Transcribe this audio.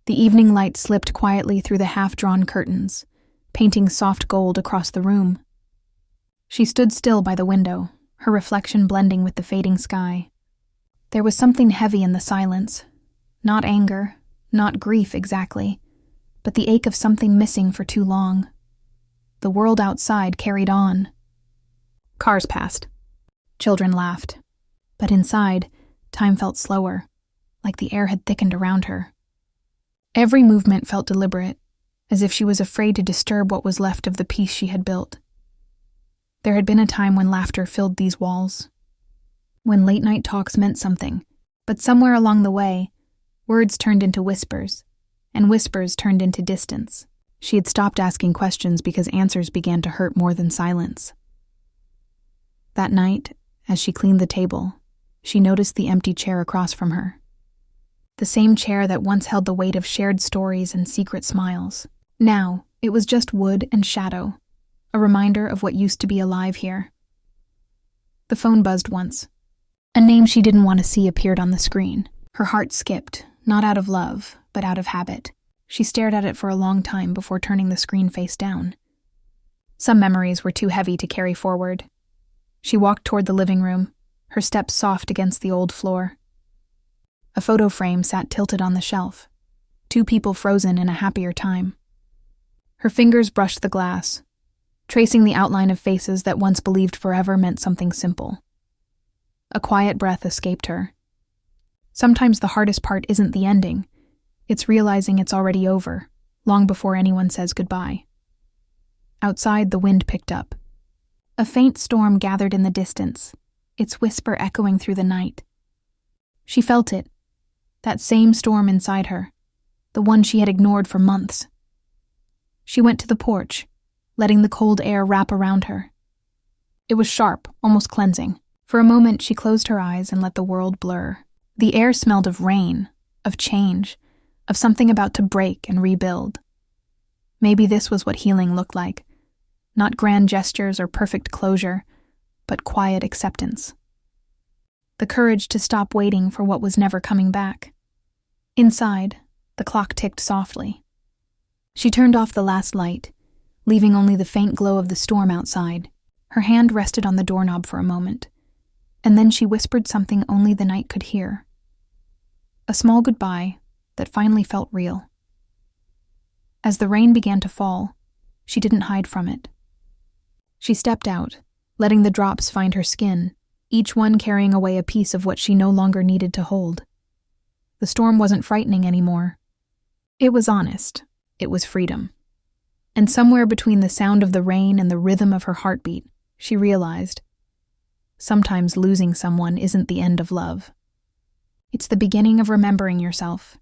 The evening light slipped quietly through the half-drawn curtains, painting soft gold across the room. She stood still by the window, her reflection blending with the fading sky. There was something heavy in the silence. Not anger, not grief exactly, but the ache of something missing for too long. The world outside carried on. Cars passed. Children laughed. But inside, time felt slower, like the air had thickened around her. Every movement felt deliberate, as if she was afraid to disturb what was left of the peace she had built. There had been a time when laughter filled these walls, when late-night talks meant something, but somewhere along the way, words turned into whispers, and whispers turned into distance. She had stopped asking questions because answers began to hurt more than silence. That night, as she cleaned the table, she noticed the empty chair across from her. The same chair that once held the weight of shared stories and secret smiles. Now, it was just wood and shadow, a reminder of what used to be alive here. The phone buzzed once. A name she didn't want to see appeared on the screen. Her heart skipped, not out of love, but out of habit. She stared at it for a long time before turning the screen face down. Some memories were too heavy to carry forward. She walked toward the living room, her steps soft against the old floor. A photo frame sat tilted on the shelf, two people frozen in a happier time. Her fingers brushed the glass, tracing the outline of faces that once believed forever meant something simple. A quiet breath escaped her. Sometimes the hardest part isn't the ending, it's realizing it's already over, long before anyone says goodbye. Outside, the wind picked up. A faint storm gathered in the distance, its whisper echoing through the night. She felt it, that same storm inside her, the one she had ignored for months. She went to the porch, letting the cold air wrap around her. It was sharp, almost cleansing. For a moment, she closed her eyes and let the world blur. The air smelled of rain, of change, of something about to break and rebuild. Maybe this was what healing looked like. Not grand gestures or perfect closure, but quiet acceptance. The courage to stop waiting for what was never coming back. Inside, the clock ticked softly. She turned off the last light, leaving only the faint glow of the storm outside. Her hand rested on the doorknob for a moment, and then she whispered something only the night could hear. A small goodbye that finally felt real. As the rain began to fall, she didn't hide from it. She stepped out, letting the drops find her skin, each one carrying away a piece of what she no longer needed to hold. The storm wasn't frightening anymore. It was honest. It was freedom. And somewhere between the sound of the rain and the rhythm of her heartbeat, she realized, sometimes losing someone isn't the end of love. It's the beginning of remembering yourself,